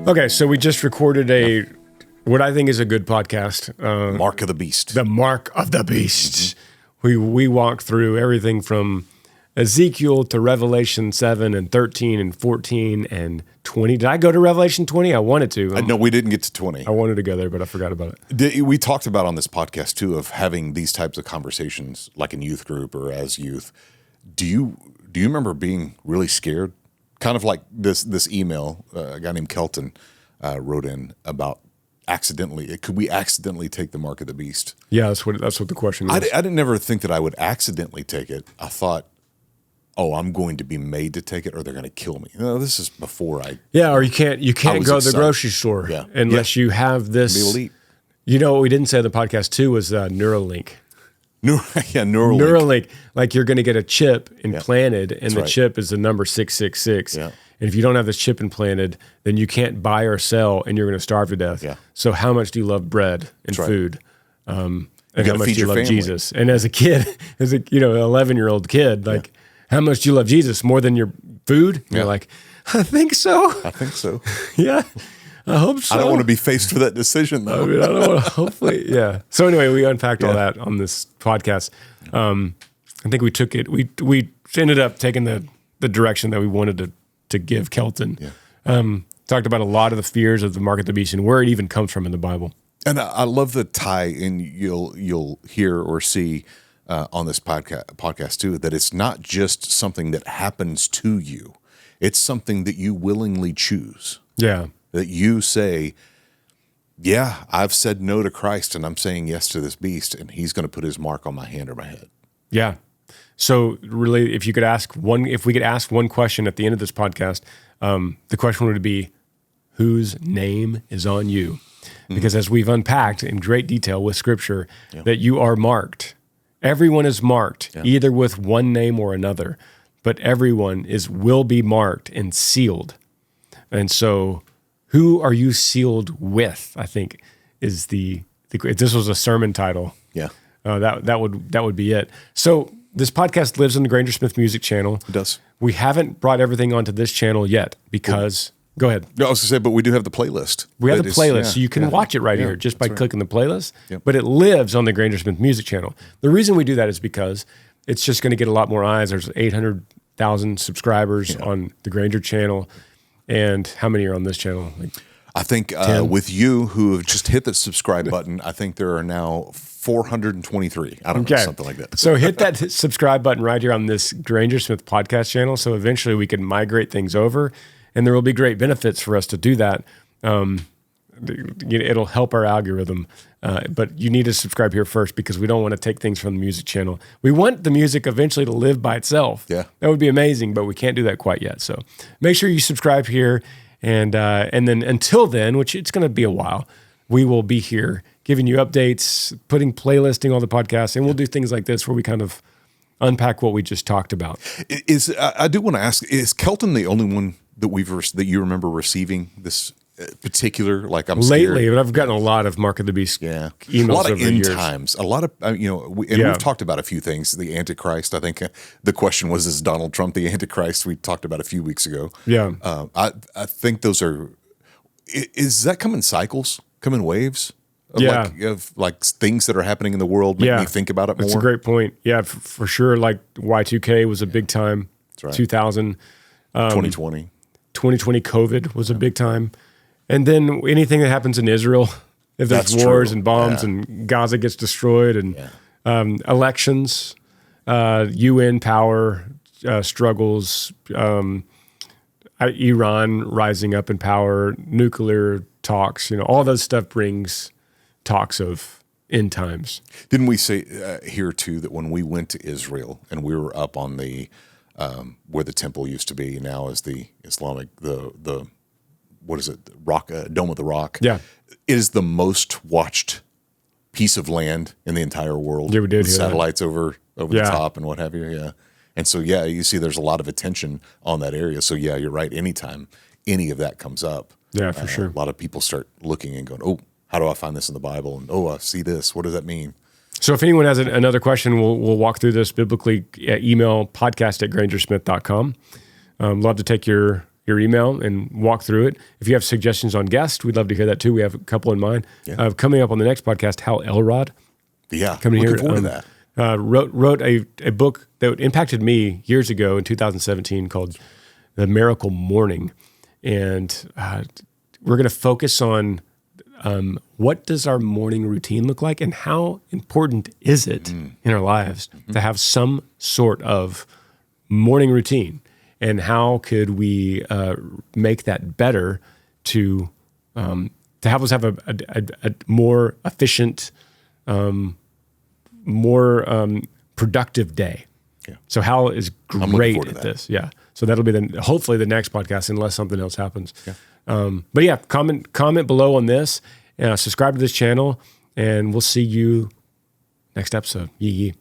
Okay, so we just recorded what I think is a good podcast. Mark of the Beast. The Mark of the Beast. We walked through everything from Ezekiel to Revelation 7 and 13 and 14 and 20. Did I go to Revelation 20? I wanted to. No, we didn't get to 20. I wanted to go there, but I forgot about it. We talked about on this podcast, too, of having these types of conversations, like in youth group or as youth. Do you remember being really scared? Kind of like this email a guy named Kelton wrote in about could we accidentally take the Mark of the Beast? Yeah, that's what the question was. I didn't ever think that I would accidentally take it. I thought, I'm going to be made to take it, or they're going to kill me. No, this is before I. Yeah, or you can't go to the grocery store unless you have this. Be elite. You know what we didn't say on the podcast too was Neuralink. Neuralink. Neuralink, like you're going to get a chip implanted, and the chip is the number 666. Yeah. And if you don't have this chip implanted, then you can't buy or sell, and you're going to starve to death. Yeah. So how much do you love bread and food? And how much do you love family. Jesus? And as a kid, an 11-year-old kid, how much do you love Jesus more than your food? Yeah. You're like, I think so. Yeah. I hope so. I don't want to be faced with that decision, though. I don't want to, hopefully, yeah. So anyway, we unpacked all that on this podcast. I think we took it, we ended up taking the direction that we wanted to give Kelton. Yeah. Talked about a lot of the fears of the Mark of the Beast and where it even comes from in the Bible. And I love the tie in you'll hear or see on this podcast too, that it's not just something that happens to you. It's something that you willingly choose. Yeah. That you say, yeah, I've said no to Christ and I'm saying yes to this beast, and he's going to put his mark on my hand or my head. Yeah. So really, if we could ask one question at the end of this podcast, the question would be, whose name is on you? Because as we've unpacked in great detail with Scripture, that you are marked. Everyone is marked, either with one name or another, but everyone will be marked and sealed. And so, who are you sealed with? I think is if this was a sermon title. Yeah, that would be it. So this podcast lives on the Granger Smith Music Channel. It does. We haven't brought everything onto this channel yet because. Go ahead. No, I was going to say, but we do have the playlist. We have the playlist, so you can watch it right here just by clicking the playlist. Yep. But it lives on the Granger Smith Music Channel. The reason we do that is because it's just going to get a lot more eyes. There's 800,000 subscribers on the Granger channel. And how many are on this channel? I think with you who have just hit the subscribe button, I think there are now 423. I don't know, something like that. So hit that subscribe button right here on this Granger Smith podcast channel. So eventually we can migrate things over. And there will be great benefits for us to do that. It'll help our algorithm. But you need to subscribe here first because we don't want to take things from the music channel. We want the music eventually to live by itself. Yeah. That would be amazing, but we can't do that quite yet. So make sure you subscribe here. And then until then, which it's going to be a while, we will be here giving you updates, putting playlisting on the podcast, and we'll do things like this where we kind of unpack what we just talked about. I do want to ask, is Kelton the only one that you remember receiving this particular, like I'm scared? Lately, but I've gotten a lot of Mark of the Beast emails a lot of over end years. times, a lot of we've talked about a few things. The Antichrist, I think the question was, is Donald Trump the Antichrist? We talked about a few weeks ago. Yeah, I think those are. Is that come in cycles, come in waves? Of things that are happening in the world make me think about it more. That's a great point. Yeah, for sure. Like Y2K was a big time. That's right. 2000, 2020. 2020 COVID was a big time. And then anything that happens in Israel, if there's wars and bombs and Gaza gets destroyed and elections, UN power struggles, Iran rising up in power, nuclear talks, all those stuff brings talks of end times. Didn't we say here too that when we went to Israel and we were up on the where the temple used to be, now is the Islamic the what is it, rock Dome of the Rock? Yeah, it is the most watched piece of land in the entire world. Yeah, we did. With satellites over the top and what have you. Yeah, and so you see, there's a lot of attention on that area. So yeah, you're right. Anytime any of that comes up, for sure, a lot of people start looking and going, "Oh, how do I find this in the Bible?" And I see this. What does that mean? So if anyone has another question, we'll walk through this biblically. Email podcast@grangersmith.com. Love to take your your email and walk through it. If you have suggestions on guests, we'd love to hear that too. We have a couple in mind. Yeah. Coming up on the next podcast, Hal Elrod. Yeah, Coming looking here, forward to that. Wrote a book that impacted me years ago in 2017 called The Miracle Morning. And we're going to focus on what does our morning routine look like and how important is it in our lives to have some sort of morning routine, and how could we make that better to have us have a more efficient, more productive day. Yeah. So Hal is looking great forward to at that. this. Yeah. So that'll be hopefully the next podcast, unless something else happens. Yeah. But yeah, comment below on this, subscribe to this channel, and we'll see you next episode. Yee yee.